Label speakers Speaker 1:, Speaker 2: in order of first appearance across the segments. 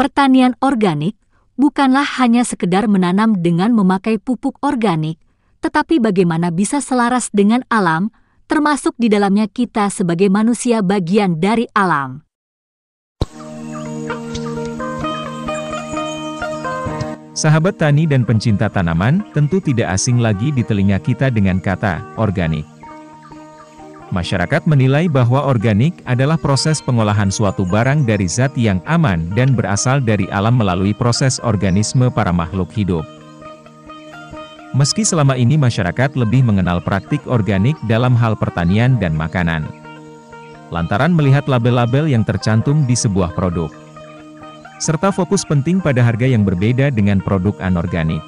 Speaker 1: Pertanian organik bukanlah hanya sekedar menanam dengan memakai pupuk organik, tetapi bagaimana bisa selaras dengan alam, termasuk di dalamnya kita sebagai manusia bagian dari alam.
Speaker 2: Sahabat tani dan pencinta tanaman, tentu tidak asing lagi di telinga kita dengan kata organik. Masyarakat menilai bahwa organik adalah proses pengolahan suatu barang dari zat yang aman dan berasal dari alam melalui proses organisme para makhluk hidup. Meski selama ini masyarakat lebih mengenal praktik organik dalam hal pertanian dan makanan, lantaran melihat label-label yang tercantum di sebuah produk, serta fokus penting pada harga yang berbeda dengan produk anorganik.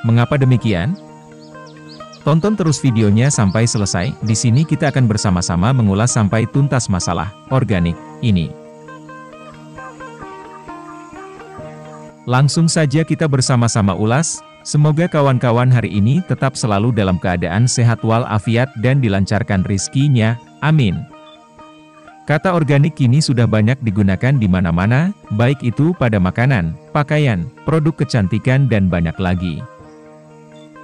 Speaker 2: Mengapa demikian? Tonton terus videonya sampai selesai. Di sini kita akan bersama-sama mengulas sampai tuntas masalah organik ini. Langsung saja kita bersama-sama ulas. Semoga kawan-kawan hari ini tetap selalu dalam keadaan sehat walafiat dan dilancarkan rizkinya. Amin. Kata organik kini sudah banyak digunakan di mana-mana, baik itu pada makanan, pakaian, produk kecantikan dan banyak lagi.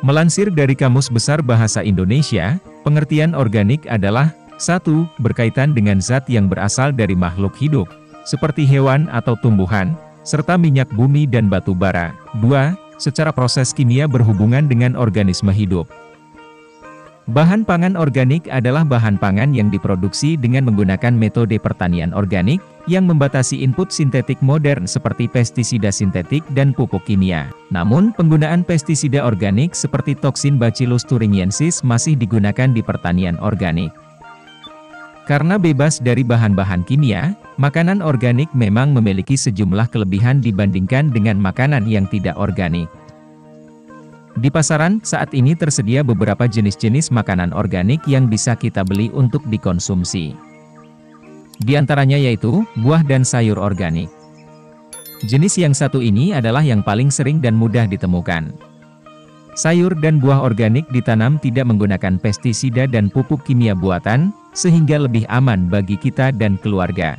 Speaker 2: Melansir dari Kamus Besar Bahasa Indonesia, pengertian organik adalah 1. Berkaitan dengan zat yang berasal dari makhluk hidup, seperti hewan atau tumbuhan, serta minyak bumi dan batu bara. 2. Secara proses kimia berhubungan dengan organisme hidup. Bahan pangan organik adalah bahan pangan yang diproduksi dengan menggunakan metode pertanian organik, yang membatasi input sintetik modern seperti pestisida sintetik dan pupuk kimia. Namun, penggunaan pestisida organik seperti toksin Bacillus thuringiensis masih digunakan di pertanian organik. Karena bebas dari bahan-bahan kimia, makanan organik memang memiliki sejumlah kelebihan dibandingkan dengan makanan yang tidak organik. Di pasaran, saat ini tersedia beberapa jenis-jenis makanan organik yang bisa kita beli untuk dikonsumsi. Di antaranya yaitu, buah dan sayur organik. Jenis yang satu ini adalah yang paling sering dan mudah ditemukan. Sayur dan buah organik ditanam tidak menggunakan pestisida dan pupuk kimia buatan, sehingga lebih aman bagi kita dan keluarga.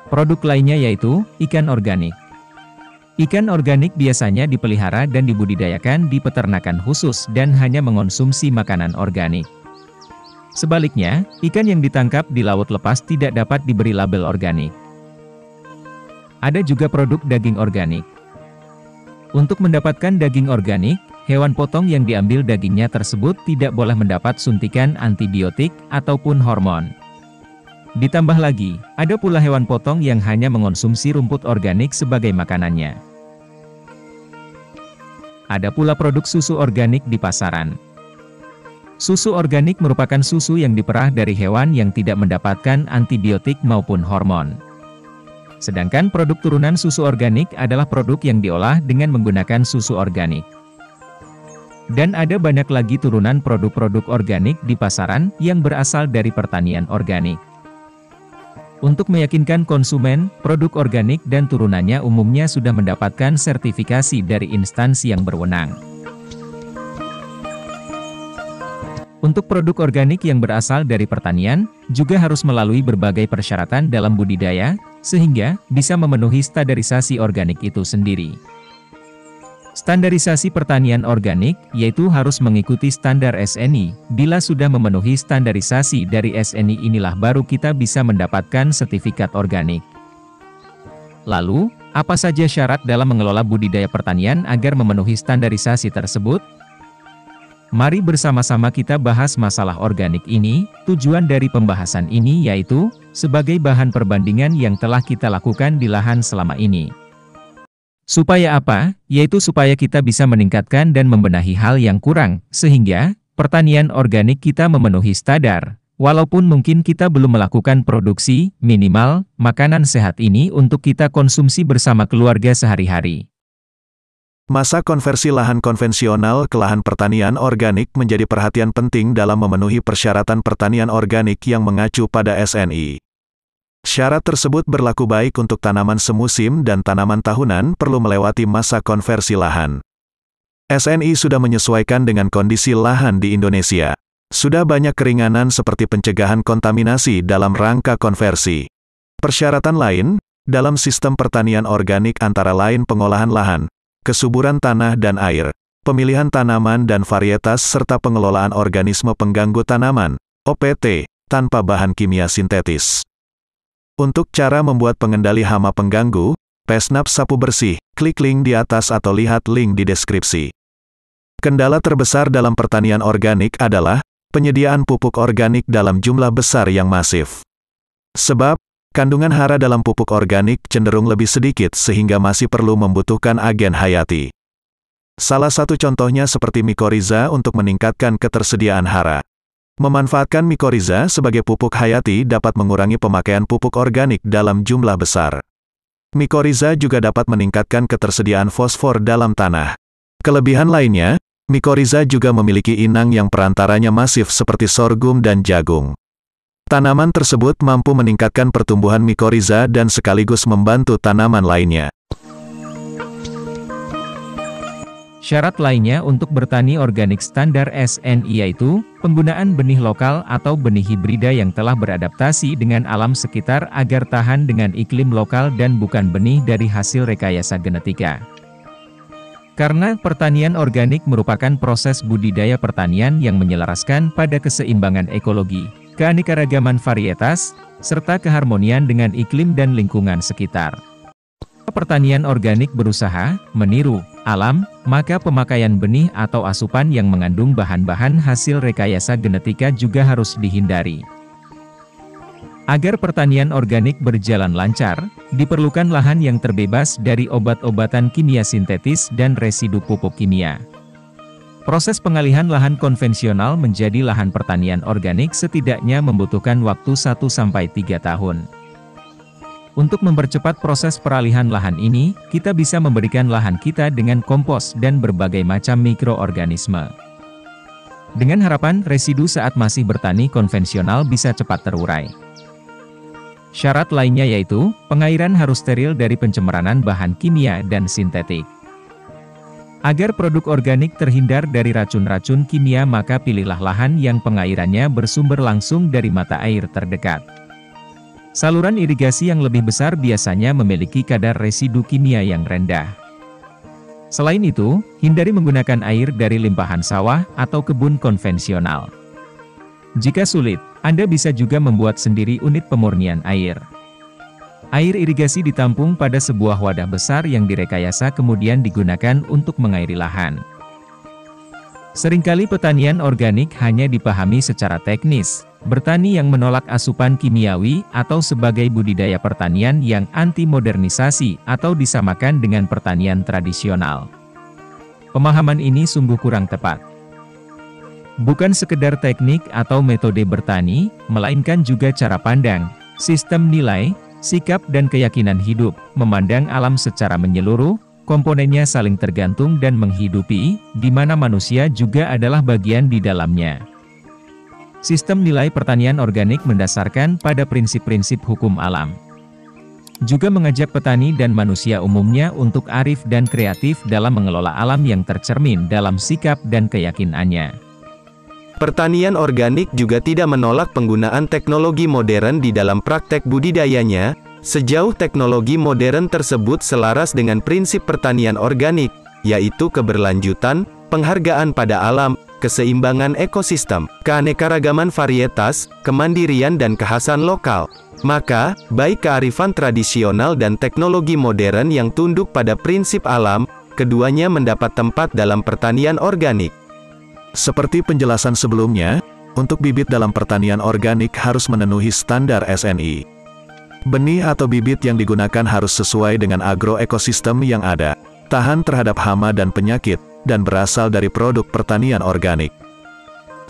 Speaker 2: Produk lainnya yaitu, ikan organik. Ikan organik biasanya dipelihara dan dibudidayakan di peternakan khusus dan hanya mengonsumsi makanan organik. Sebaliknya, ikan yang ditangkap di laut lepas tidak dapat diberi label organik. Ada juga produk daging organik. Untuk mendapatkan daging organik, hewan potong yang diambil dagingnya tersebut tidak boleh mendapat suntikan antibiotik ataupun hormon. Ditambah lagi, ada pula hewan potong yang hanya mengonsumsi rumput organik sebagai makanannya. Ada pula produk susu organik di pasaran. Susu organik merupakan susu yang diperah dari hewan yang tidak mendapatkan antibiotik maupun hormon. Sedangkan produk turunan susu organik adalah produk yang diolah dengan menggunakan susu organik. Dan ada banyak lagi turunan produk-produk organik di pasaran yang berasal dari pertanian organik. Untuk meyakinkan konsumen, produk organik dan turunannya umumnya sudah mendapatkan sertifikasi dari instansi yang berwenang. Untuk produk organik yang berasal dari pertanian, juga harus melalui berbagai persyaratan dalam budidaya, sehingga bisa memenuhi standarisasi organik itu sendiri. Standarisasi pertanian organik, yaitu harus mengikuti standar SNI. Bila sudah memenuhi standarisasi dari SNI inilah baru kita bisa mendapatkan sertifikat organik. Lalu, apa saja syarat dalam mengelola budidaya pertanian agar memenuhi standarisasi tersebut? Mari bersama-sama kita bahas masalah organik ini. Tujuan dari pembahasan ini yaitu, sebagai bahan perbandingan yang telah kita lakukan di lahan selama ini. Supaya apa? Yaitu supaya kita bisa meningkatkan dan membenahi hal yang kurang, sehingga pertanian organik kita memenuhi standar. Walaupun mungkin kita belum melakukan produksi, minimal, makanan sehat ini untuk kita konsumsi bersama keluarga sehari-hari.
Speaker 3: Masa konversi lahan konvensional ke lahan pertanian organik menjadi perhatian penting dalam memenuhi persyaratan pertanian organik yang mengacu pada SNI. Syarat tersebut berlaku baik untuk tanaman semusim dan tanaman tahunan perlu melewati masa konversi lahan. SNI sudah menyesuaikan dengan kondisi lahan di Indonesia. Sudah banyak keringanan seperti pencegahan kontaminasi dalam rangka konversi. Persyaratan lain, Dalam sistem pertanian organik antara lain pengolahan lahan, kesuburan tanah dan air, pemilihan tanaman dan varietas serta pengelolaan organisme pengganggu tanaman, OPT, tanpa bahan kimia sintetis. Untuk cara membuat pengendali hama pengganggu, Pesnap sapu bersih, klik link di atas atau lihat link di deskripsi. Kendala terbesar dalam pertanian organik adalah penyediaan pupuk organik dalam jumlah besar yang masif. Sebab, kandungan hara dalam pupuk organik cenderung lebih sedikit sehingga masih perlu membutuhkan agen hayati. Salah satu contohnya seperti mikoriza untuk meningkatkan ketersediaan hara. Memanfaatkan mikoriza sebagai pupuk hayati dapat mengurangi pemakaian pupuk organik dalam jumlah besar. Mikoriza juga dapat meningkatkan ketersediaan fosfor dalam tanah. Kelebihan lainnya, mikoriza juga memiliki inang yang perantaranya masif seperti sorghum dan jagung. Tanaman tersebut mampu meningkatkan pertumbuhan mikoriza dan sekaligus membantu tanaman lainnya.
Speaker 2: Syarat lainnya untuk bertani organik standar SNI yaitu, penggunaan benih lokal atau benih hibrida yang telah beradaptasi dengan alam sekitar agar tahan dengan iklim lokal dan bukan benih dari hasil rekayasa genetika. Karena pertanian organik merupakan proses budidaya pertanian yang menyelaraskan pada keseimbangan ekologi, keanekaragaman varietas, serta keharmonian dengan iklim dan lingkungan sekitar. Pertanian organik berusaha meniru alam, maka pemakaian benih atau asupan yang mengandung bahan-bahan hasil rekayasa genetika juga harus dihindari. Agar pertanian organik berjalan lancar, diperlukan lahan yang terbebas dari obat-obatan kimia sintetis dan residu pupuk kimia. Proses pengalihan lahan konvensional menjadi lahan pertanian organik setidaknya membutuhkan waktu 1-3 tahun. Untuk mempercepat proses peralihan lahan ini, kita bisa memberikan lahan kita dengan kompos dan berbagai macam mikroorganisme. Dengan harapan residu saat masih bertani konvensional bisa cepat terurai. Syarat lainnya yaitu, pengairan harus steril dari pencemaran bahan kimia dan sintetik. Agar produk organik terhindar dari racun-racun kimia maka pilihlah lahan yang pengairannya bersumber langsung dari mata air terdekat. Saluran irigasi yang lebih besar biasanya memiliki kadar residu kimia yang rendah. Selain itu, hindari menggunakan air dari limpahan sawah atau kebun konvensional. Jika sulit, Anda bisa juga membuat sendiri unit pemurnian air. Air irigasi ditampung pada sebuah wadah besar yang direkayasa kemudian digunakan untuk mengairi lahan. Seringkali pertanian organik hanya dipahami secara teknis, bertani yang menolak asupan kimiawi atau sebagai budidaya pertanian yang anti-modernisasi atau disamakan dengan pertanian tradisional. Pemahaman ini sungguh kurang tepat. Bukan sekedar teknik atau metode bertani, melainkan juga cara pandang, sistem nilai, sikap dan keyakinan hidup, memandang alam secara menyeluruh, komponennya saling tergantung dan menghidupi, di mana manusia juga adalah bagian di dalamnya. Sistem nilai pertanian organik mendasarkan pada prinsip-prinsip hukum alam. Juga mengajak petani dan manusia umumnya untuk arif dan kreatif dalam mengelola alam yang tercermin dalam sikap dan keyakinannya.
Speaker 4: Pertanian organik juga tidak menolak penggunaan teknologi modern di dalam praktek budidayanya, sejauh teknologi modern tersebut selaras dengan prinsip pertanian organik, yaitu keberlanjutan, penghargaan pada alam, keseimbangan ekosistem, keanekaragaman varietas, kemandirian dan kekhasan lokal. Maka, baik kearifan tradisional dan teknologi modern yang tunduk pada prinsip alam, keduanya mendapat tempat dalam pertanian organik.
Speaker 3: Seperti penjelasan sebelumnya, untuk bibit dalam pertanian organik harus memenuhi standar SNI. Benih atau bibit yang digunakan harus sesuai dengan agroekosistem yang ada, tahan terhadap hama dan penyakit, dan berasal dari produk pertanian organik.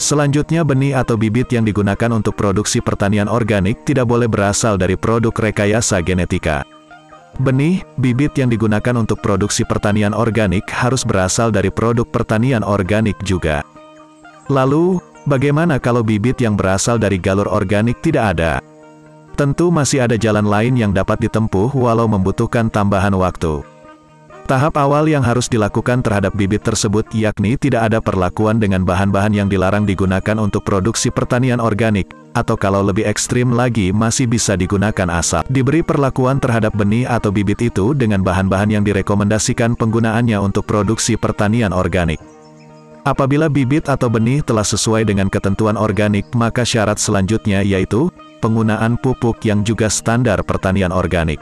Speaker 3: Selanjutnya benih atau bibit yang digunakan untuk produksi pertanian organik tidak boleh berasal dari produk rekayasa genetika. Benih, bibit yang digunakan untuk produksi pertanian organik harus berasal dari produk pertanian organik juga. Lalu, bagaimana kalau bibit yang berasal dari galur organik tidak ada? Tentu masih ada jalan lain yang dapat ditempuh walau membutuhkan tambahan waktu. Tahap awal yang harus dilakukan terhadap bibit tersebut yakni tidak ada perlakuan dengan bahan-bahan yang dilarang digunakan untuk produksi pertanian organik, atau kalau lebih ekstrim lagi masih bisa digunakan asap. Diberi perlakuan terhadap benih atau bibit itu dengan bahan-bahan yang direkomendasikan penggunaannya untuk produksi pertanian organik. Apabila bibit atau benih telah sesuai dengan ketentuan organik, maka syarat selanjutnya yaitu penggunaan pupuk yang juga standar pertanian organik.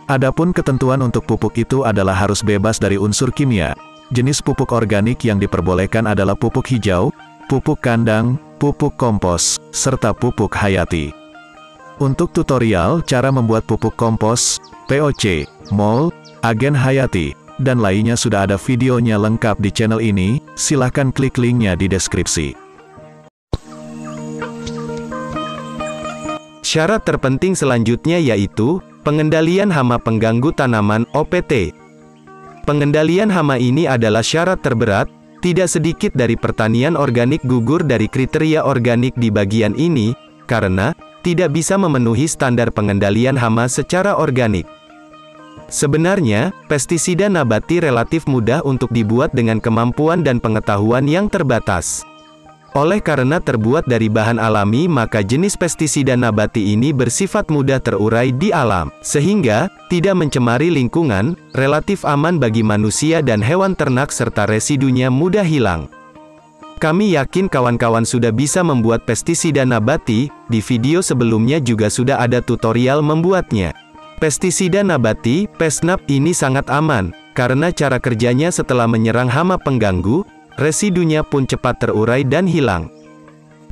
Speaker 3: Adapun ketentuan untuk pupuk itu adalah harus bebas dari unsur kimia. Jenis pupuk organik yang diperbolehkan adalah pupuk hijau, pupuk kandang, pupuk kompos, serta pupuk hayati. Untuk tutorial cara membuat pupuk kompos, POC, MOL, agen hayati, dan lainnya sudah ada videonya lengkap di channel ini, silahkan klik linknya di deskripsi.
Speaker 4: Syarat terpenting selanjutnya yaitu pengendalian hama pengganggu tanaman (OPT). Pengendalian hama ini adalah syarat terberat. Tidak sedikit dari pertanian organik gugur dari kriteria organik di bagian ini, karena tidak bisa memenuhi standar pengendalian hama secara organik. Sebenarnya, pestisida nabati relatif mudah untuk dibuat dengan kemampuan dan pengetahuan yang terbatas. Oleh karena terbuat dari bahan alami, maka jenis pestisida nabati ini bersifat mudah terurai di alam, sehingga tidak mencemari lingkungan, relatif aman bagi manusia dan hewan ternak serta residunya mudah hilang. Kami yakin kawan-kawan sudah bisa membuat pestisida nabati, di video sebelumnya juga sudah ada tutorial membuatnya. Pestisida nabati, PESNAP ini sangat aman, karena cara kerjanya setelah menyerang hama pengganggu, residunya pun cepat terurai dan hilang.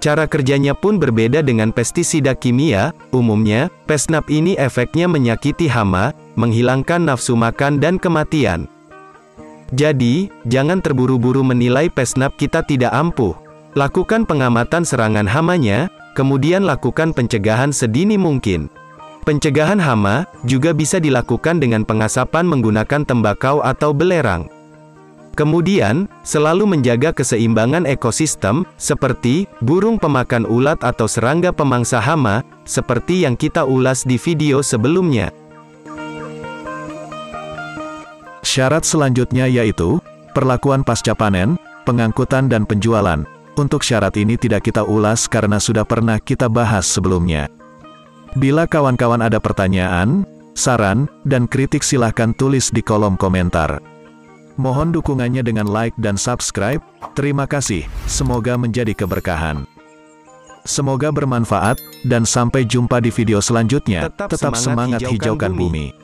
Speaker 4: Cara kerjanya pun berbeda dengan pestisida kimia. Umumnya, PESNAP ini efeknya menyakiti hama, menghilangkan nafsu makan dan kematian. Jadi, jangan terburu-buru menilai PESNAP kita tidak ampuh. Lakukan pengamatan serangan hamanya, kemudian lakukan pencegahan sedini mungkin. Pencegahan hama juga bisa dilakukan dengan pengasapan menggunakan tembakau atau belerang. Kemudian, selalu menjaga keseimbangan ekosistem, seperti burung pemakan ulat atau serangga pemangsa hama, seperti yang kita ulas di video sebelumnya.
Speaker 3: Syarat selanjutnya yaitu perlakuan pasca panen, pengangkutan dan penjualan. Untuk syarat ini tidak kita ulas karena sudah pernah kita bahas sebelumnya. Bila kawan-kawan ada pertanyaan, saran, dan kritik silahkan tulis di kolom komentar. Mohon dukungannya dengan like dan subscribe. Terima kasih, semoga menjadi keberkahan. Semoga bermanfaat, dan sampai jumpa di video selanjutnya. Tetap semangat hijaukan bumi.